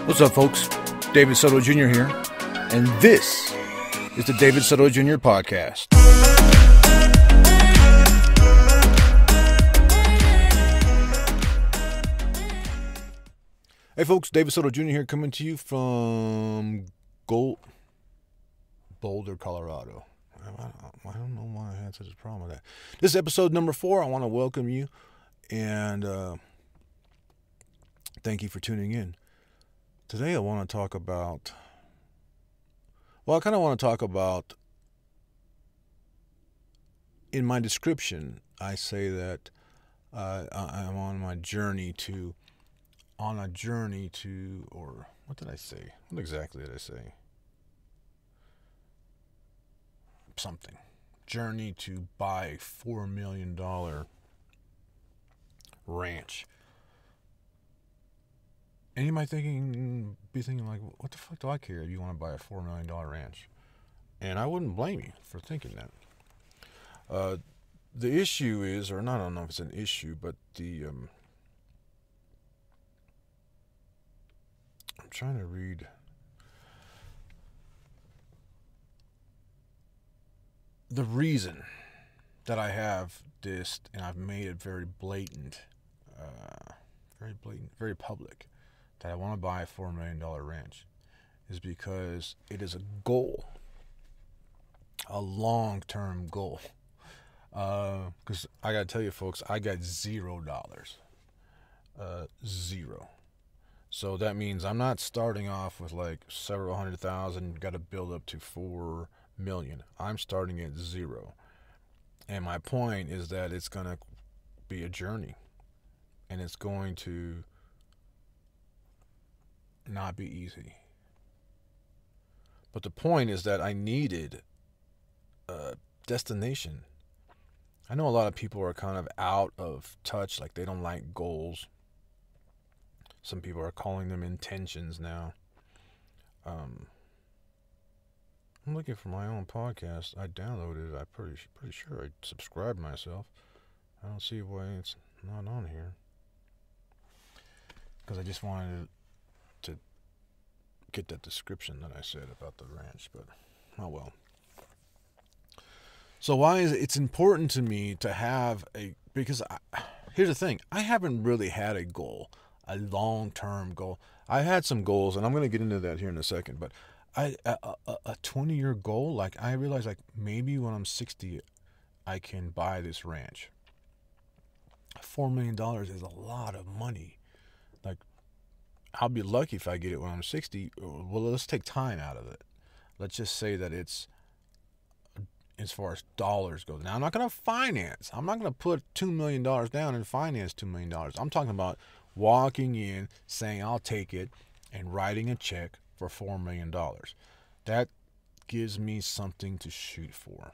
What's up, folks? David Soto Jr. here, and this is the David Soto Jr. podcast. Hey, folks, David Soto Jr. here, coming to you from Boulder, Colorado. I don't know why I had such a problem with that. This is episode number 4. I want to welcome you, and thank you for tuning in. Today I want to talk about, in my description, I say that I'm on a journey to, or what did I say? What exactly did I say? Something. Journey to buy a $4 million ranch. And you might be thinking like, what the fuck do I care if you want to buy a $4 million ranch? And I wouldn't blame you for thinking that. The issue is, or not, I don't know if it's an issue, but I'm trying to read. The reason that I have this, and I've made it very blatant, very public, that I want to buy a $4 million ranch, is because it is a goal, a long-term goal. Because I got to tell you, folks, I got $0. Zero. So that means I'm not starting off with like several hundred thousand, got to build up to 4 million. I'm starting at 0. And my point is that it's going to be a journey, and it's going to not be easy. But the point is that I needed a destination. I know a lot of people are kind of out of touch, like they don't like goals. Some people are calling them intentions now. I'm looking for my own podcast. I downloaded it. I'm pretty sure I subscribed myself. I don't see why it's not on here. Because I just wanted to get that description that I said about the ranch. But, oh well. So why is it's important to me to have because here's the thing. I haven't really had a goal, a long-term goal. I had some goals, and I'm going to get into that here in a second, but a 20-year goal, like I realized like maybe when I'm 60, I can buy this ranch. $4 million is a lot of money. Like, I'll be lucky if I get it when I'm 60. Well, let's take time out of it. Let's just say that it's, as far as dollars go. Now, I'm not going to finance. I'm not going to put $2 million down and finance $2 million. I'm talking about walking in, saying I'll take it, and writing a check for $4 million. That gives me something to shoot for.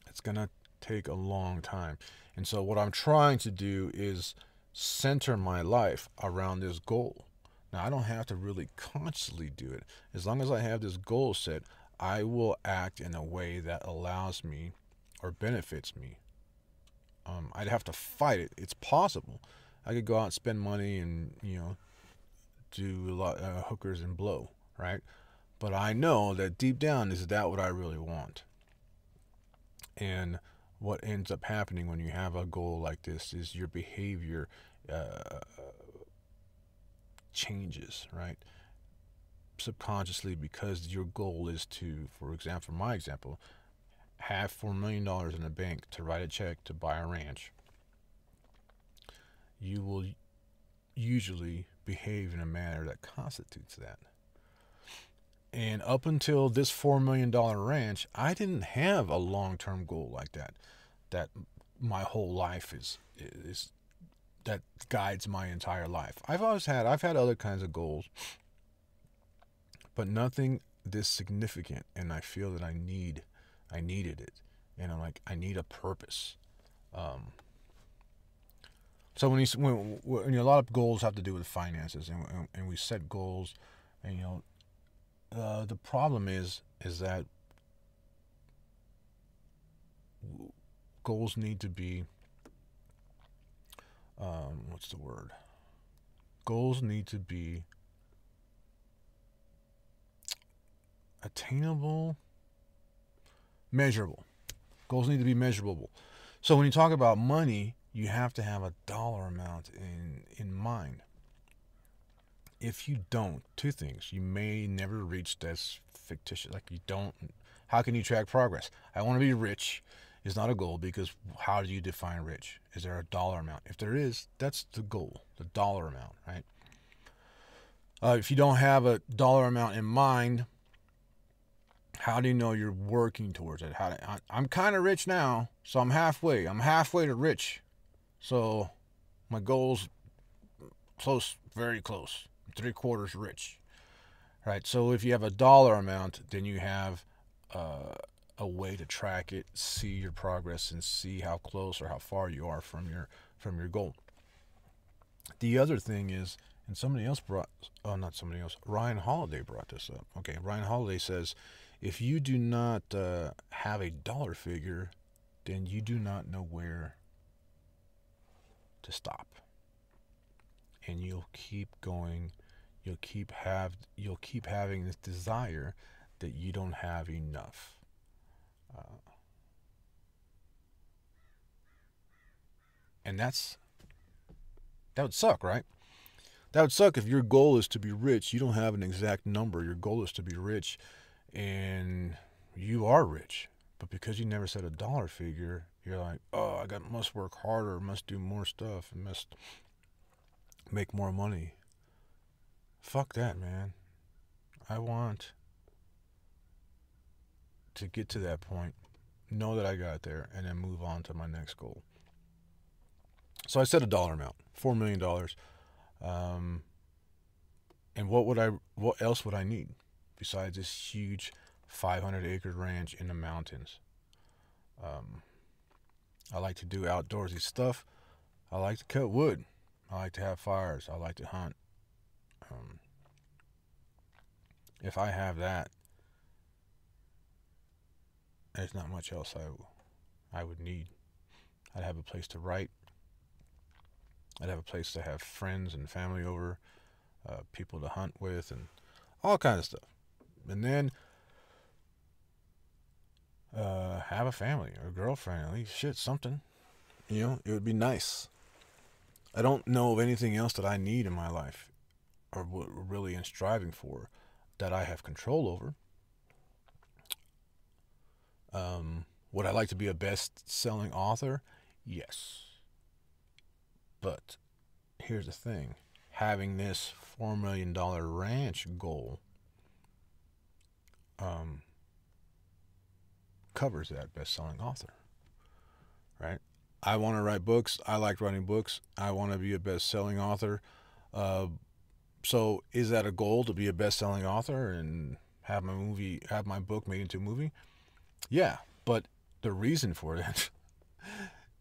It's going to take a long time. And so what I'm trying to do is center my life around this goal. Now, I don't have to really consciously do it. As long as I have this goal set, I will act in a way that allows me or benefits me. I'd have to fight it. It's possible. I could go out and spend money and, do a lot hookers and blow, right? But I know that deep down, is that what I really want? And what ends up happening when you have a goal like this is your behavior changes, right? Subconsciously, because your goal is to, for example, my example, have $4 million in the bank to write a check to buy a ranch. You will usually behave in a manner that constitutes that. And up until this $4 million ranch, I didn't have a long-term goal like that. That my whole life is that guides my entire life. I've had other kinds of goals, but nothing this significant. And I feel that I needed it. And I'm like, I need a purpose. So when a lot of goals have to do with finances, and we set goals, and the problem is that goals need to be Goals need to be attainable, measurable. Goals need to be measurable. So when you talk about money, you have to have a dollar amount in mind. If you don't, two things. You may never reach this fictitious. Like you don't. How can you track progress? I want to be rich is not a goal because how do you define rich? Is there a dollar amount? If there is, that's the goal, the dollar amount, right? If you don't have a dollar amount in mind, how do you know you're working towards it? I'm kind of rich now, so I'm halfway. I'm halfway to rich. So my goal's close, very close. 3/4 rich. Right? So if you have a dollar amount, then you have a way to track it, see your progress, and see how close or how far you are from your goal. The other thing is, and somebody else brought, oh, not somebody else, Ryan Holiday brought this up. Okay, Ryan Holiday says, if you do not have a dollar figure, then you do not know where to stop, and you'll keep going. You'll keep having this desire that you don't have enough. And that would suck, right? That would suck if your goal is to be rich. You don't have an exact number. Your goal is to be rich, and you are rich. But because you never set a dollar figure, you're like, oh, must work harder, must do more stuff, must make more money. Fuck that, man. I want to get to that point, know that I got there, and then move on to my next goal. So I set a dollar amount, $4 million. And what else would I need besides this huge 500-acre ranch in the mountains? I like to do outdoorsy stuff. I like to cut wood. I like to have fires. I like to hunt. If I have that, there's not much else I would need. I'd have a place to write. I'd have a place to have friends and family over, people to hunt with, and all kinds of stuff. And then have a family or a girlfriend, at least something. It would be nice. I don't know of anything else that I need in my life or really am striving for that I have control over. Would I like to be a best-selling author? Yes. But here's the thing. Having this $4 million ranch goal covers that best-selling author, right? I want to write books. I like writing books. I want to be a best-selling author. So is that a goal to be a best-selling author and have my book made into a movie? Yeah, but the reason for that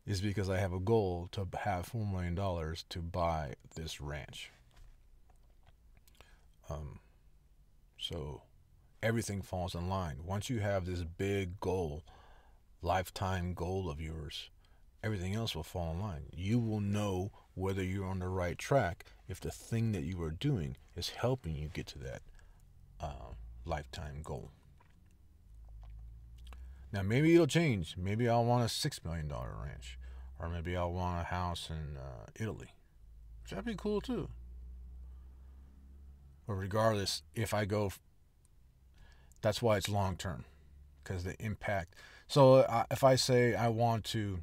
is because I have a goal to have $4 million to buy this ranch. So everything falls in line. Once you have this big goal, lifetime goal of yours, everything else will fall in line. You will know whether you're on the right track if the thing that you are doing is helping you get to that lifetime goal. Now, maybe it'll change. Maybe I'll want a $6 million ranch. Or maybe I'll want a house in Italy. Which that'd be cool too. But regardless, if I go, that's why it's long term. Because the impact. So if I say I want to,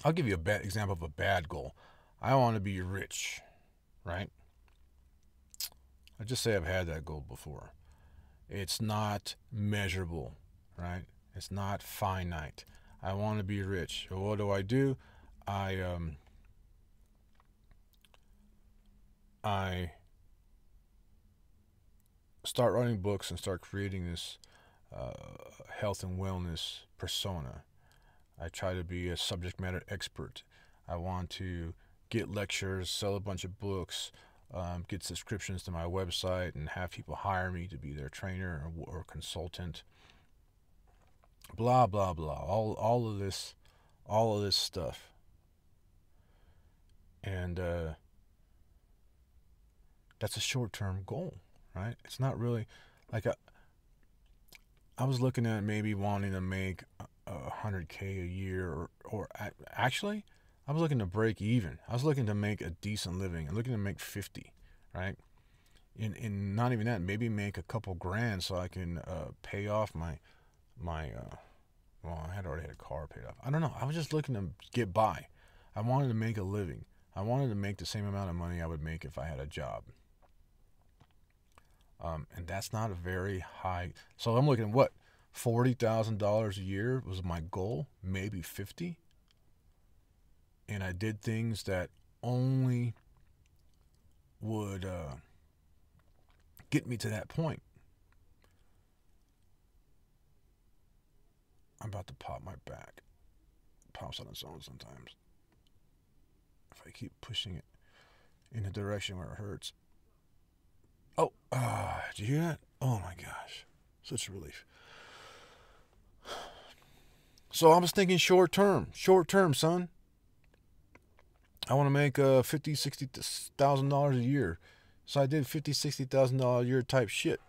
I'll give you a bad example of a bad goal. I want to be rich, right? I just say I've had that goal before. It's not measurable, right? It's not finite. I want to be rich. So what do? I start writing books and start creating this health and wellness persona. I try to be a subject matter expert. I want to get lectures, sell a bunch of books, get subscriptions to my website, and have people hire me to be their trainer or consultant. Blah blah blah. All of this stuff. And that's a short-term goal, right? It's not really like I was looking at maybe wanting to make 100K a year, actually, I was looking to break even. I was looking to make a decent living. I'm looking to make 50, right? In not even that, maybe make a couple grand so I can pay off my well, I had already had a car paid off. I don't know. I was just looking to get by. I wanted to make a living. I wanted to make the same amount of money I would make if I had a job. And that's not a very high. So I'm looking at what, $40,000 a year was my goal, maybe 50. And I did things that only would get me to that point. I'm about to pop my back. It pops on its own sometimes. If I keep pushing it in the direction where it hurts. Oh, did you hear that? Oh my gosh. Such a relief. So I was thinking short term, son. I want to make $50,000-$60,000 a year. So I did $50,000-$60,000 a year type shit.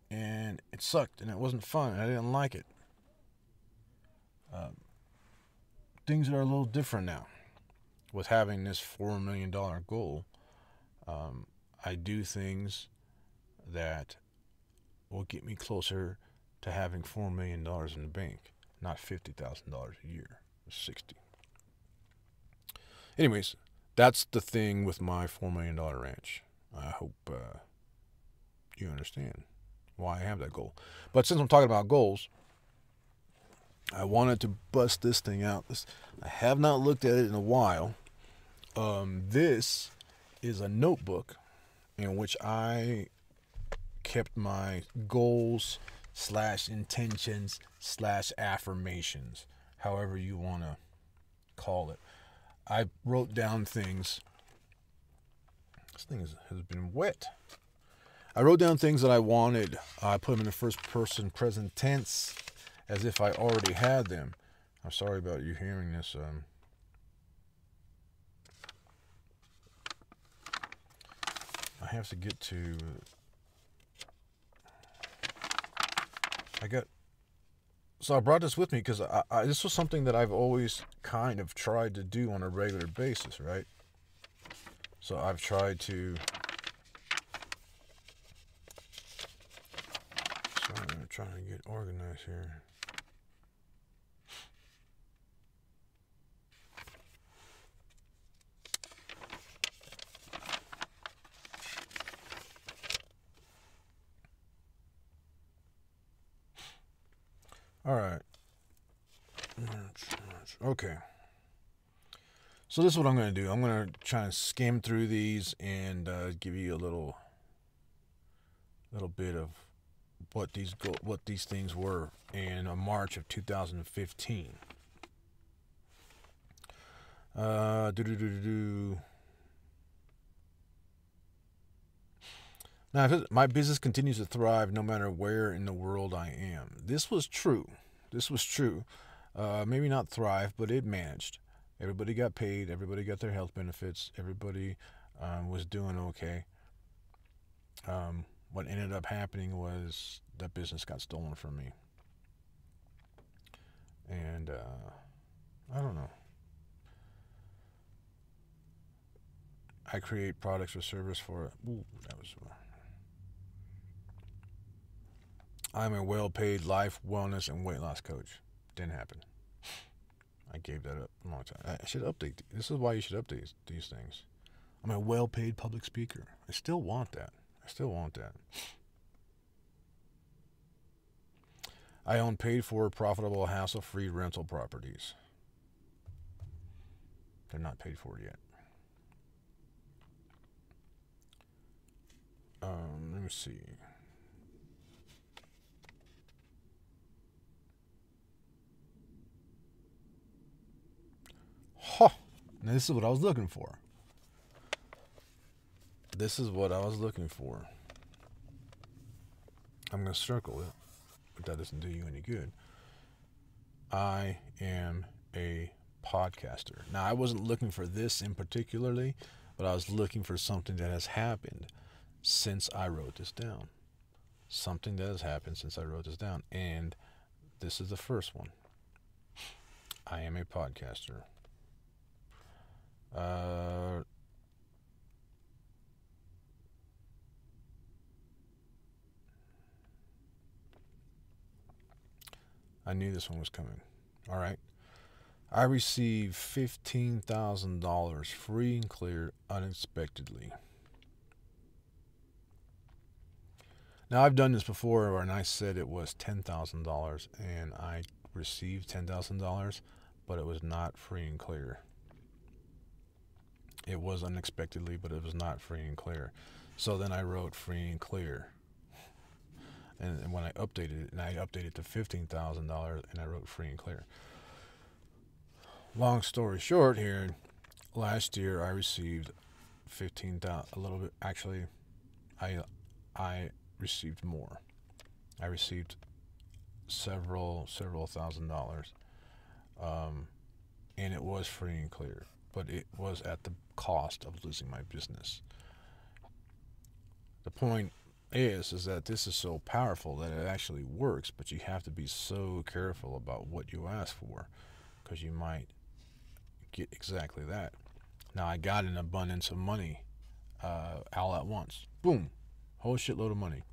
And it sucked and it wasn't fun and I didn't like it. Things are a little different now. With having this $4 million goal, I do things that will get me closer to having $4 million in the bank, not $50,000 a year, 60. Anyways, that's the thing with my $4 million ranch. I hope you understand why I have that goal. But since I'm talking about goals, I wanted to bust this thing out. I have not looked at it in a while. This is a notebook in which I kept my goals / intentions / affirmations, however you want to call it. I wrote down things. This thing has been wet. I wrote down things that I wanted. I put them in the first person present tense as if I already had them. I'm sorry about you hearing this. I have to get to. So I brought this with me because this was something that I've always kind of tried to do on a regular basis, right? So I've tried to. Sorry, I'm trying to get organized here. All right. Okay. So this is what I'm going to do. I'm going to try and skim through these and give you a little bit of what these things were in March of 2015. Now, my business continues to thrive no matter where in the world I am. This was true. Maybe not thrive, but it managed. Everybody got paid. Everybody got their health benefits. Everybody was doing okay. What ended up happening was that business got stolen from me. And I don't know. I create products or service for. I'm a well-paid life, wellness, and weight loss coach. Didn't happen. I gave that up a long time. I should update. This is why you should update these things. I'm a well-paid public speaker. I still want that. I own paid-for, profitable, hassle-free rental properties. They're not paid for yet. Let me see. Now this is what I was looking for. I'm going to circle it, but that doesn't do you any good. I am a podcaster. Now, I wasn't looking for this in particularly, but I was looking for something that has happened since I wrote this down. something that has happened since I wrote this down, and this is the first one. I am a podcaster. I knew this one was coming. All right. I received $15,000 free and clear unexpectedly. Now, I've done this before, and I said it was $10,000, and I received $10,000, but it was not free and clear. It was unexpectedly, but it was not free and clear. So then I wrote free and clear. And when I updated it, and I updated it to $15,000, and I wrote free and clear. Long story short here, last year I received 15,000, a little bit, actually, I received more. I received several $1,000s, and it was free and clear, but it was at the cost of losing my business. The point is that this is so powerful that it actually works, but you have to be so careful about what you ask for, because you might get exactly that. Now, I got an abundance of money all at once. Boom. Whole shitload of money.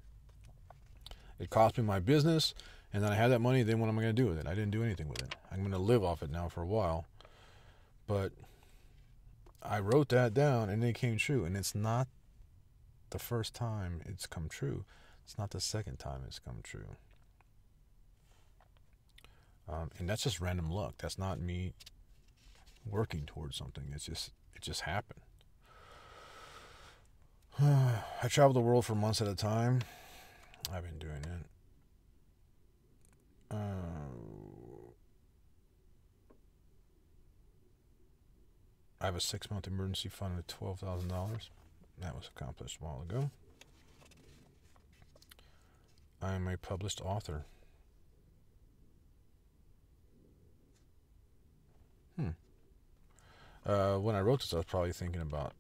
It cost me my business, and then I had that money. Then what am I going to do with it? I didn't do anything with it. I'm going to live off it now for a while. But I wrote that down, and it came true. And it's not the first time it's come true. It's not the second time it's come true. And that's just random luck. That's not me working towards something. It just happened. I traveled the world for months at a time. I've been doing it. I have a 6-month emergency fund with $12,000. That was accomplished a while ago. I am a published author. When I wrote this, I was probably thinking about,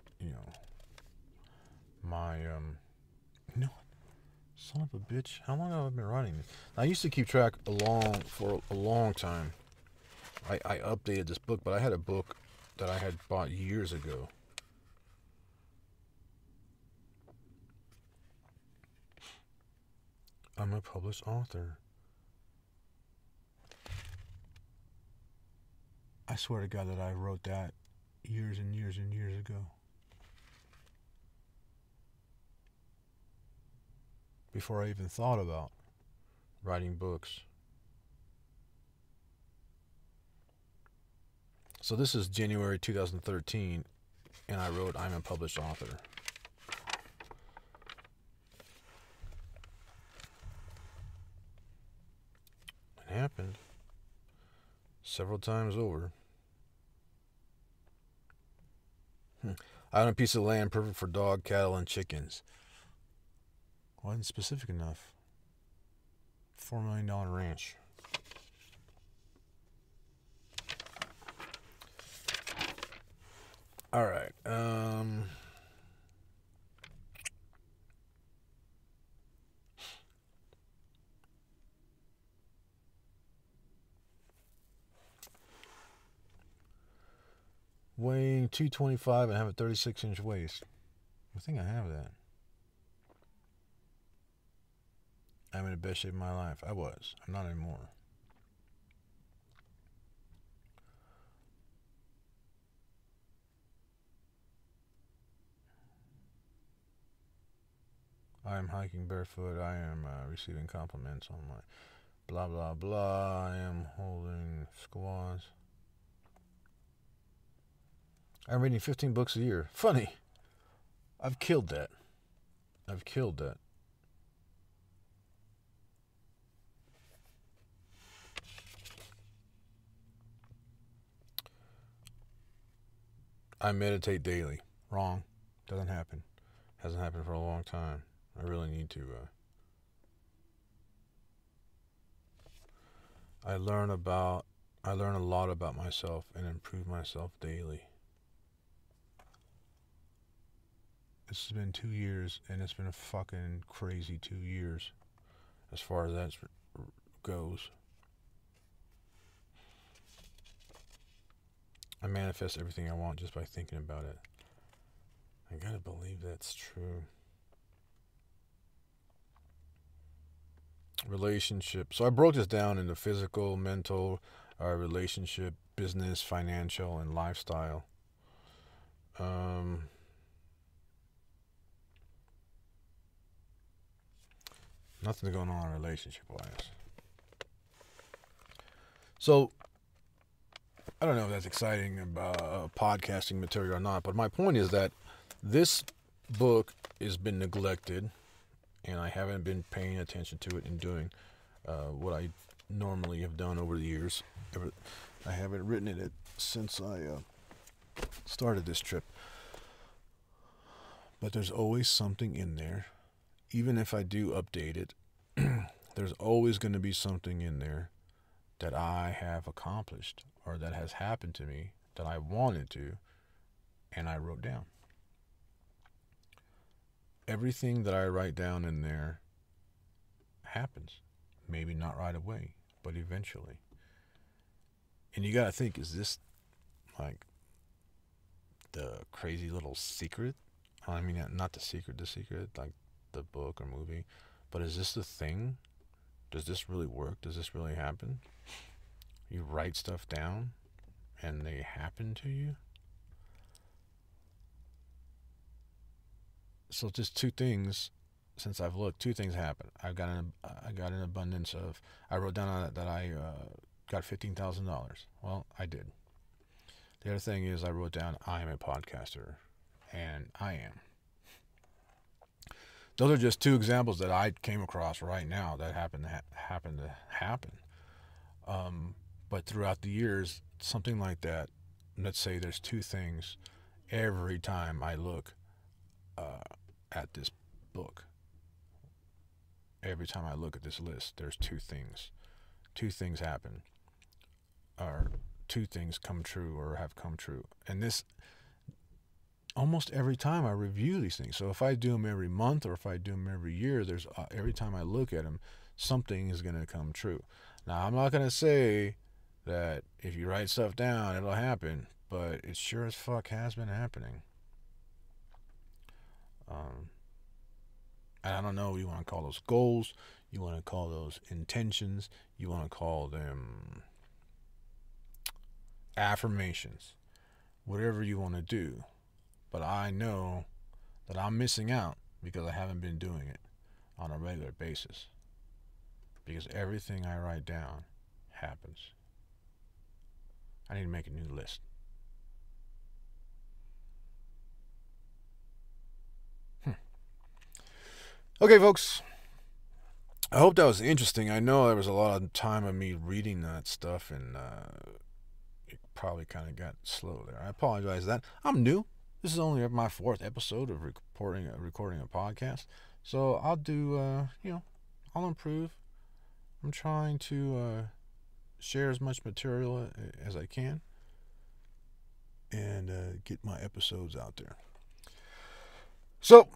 my, son of a bitch, how long have I been writing this? I used to keep track for a long time. I updated this book, but I had a book that I had bought years ago. I'm a published author. I swear to God that I wrote that years and years and years ago. Before I even thought about writing books. So this is January 2013, and I wrote I'm a published author. It happened several times over. I own a piece of land perfect for dog, cattle, and chickens. Wasn't specific enough. $4 million ranch. All right. Weighing 225 and have a 36-inch waist. I think I have that. I'm in the best shape of my life. I was. I'm not anymore. I am hiking barefoot. I am receiving compliments on my blah, blah, blah. I am holding squads. I'm reading 15 books a year. Funny. I've killed that. I meditate daily. Wrong. Doesn't happen. Hasn't happened for a long time. I really need to. I learn a lot about myself and improve myself daily. This has been 2 years, and it's been a fucking crazy 2 years. as far as that goes. I manifest everything I want just by thinking about it. I gotta believe that's true. Relationship. So I broke this down into physical, mental, relationship, business, financial, and lifestyle. Nothing's going on relationship-wise. So I don't know if that's exciting about podcasting material or not, but my point is that this book has been neglected, and I haven't been paying attention to it and doing what I normally have done over the years. I haven't written it since I started this trip. But there's always something in there. Even if I do update it, there's always going to be something in there that I have accomplished or that has happened to me that I wanted to, and I wrote down. Everything that I write down in there happens. Maybe not right away, but eventually. And you got to think, is this like the crazy little secret? I mean, not the secret, like the book or movie, but is this the thing? Does this really work? Does this really happen? You write stuff down and they happen to you? So just two things, since I've looked, two things happen. I got an abundance of, I wrote down on it that I got $15,000. Well, I did. The other thing is I wrote down I am a podcaster, and I am. Those are just two examples that I came across right now that happen to happen. But throughout the years, something like that, let's say there's two things every time I look at this book. Every time I look at this list, there's two things. Two things happen. Or two things come true or have come true. And this, almost every time I review these things. So if I do them every month or if I do them every year, there's every time I look at them, something is going to come true. Now, I'm not going to say that if you write stuff down, it'll happen, but it sure as fuck has been happening. And I don't know, you want to call those goals, you want to call those intentions, you want to call them affirmations, whatever you want to do. But I know that I'm missing out because I haven't been doing it on a regular basis. Because everything I write down happens. I need to make a new list. Okay, folks. I hope that was interesting. I know there was a lot of time of me reading that stuff, and it probably kind of got slow there. I apologize for that. I'm new. This is only my 4th episode of recording a podcast. So I'll do, I'll improve. I'm trying to share as much material as I can and get my episodes out there. So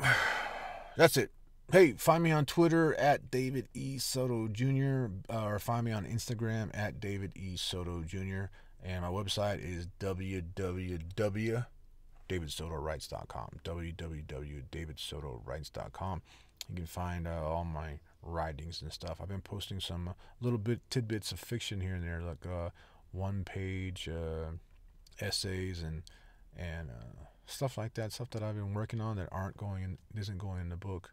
that's it. Hey, find me on Twitter at David E. Soto Jr. Or find me on Instagram at David E. Soto Jr. And my website is www.davidsotowrites.com. www.davidsotowrites.com. You can find all my writings and stuff. I've been posting some little bit tidbits of fiction here and there, like one-page essays and stuff like that. Stuff that I've been working on that isn't going in the book.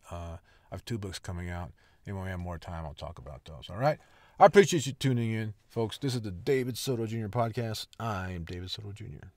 I have 2 books coming out, and when we have more time, I'll talk about those. All right? I appreciate you tuning in, folks. This is the David Soto Jr. podcast. I am David Soto Jr.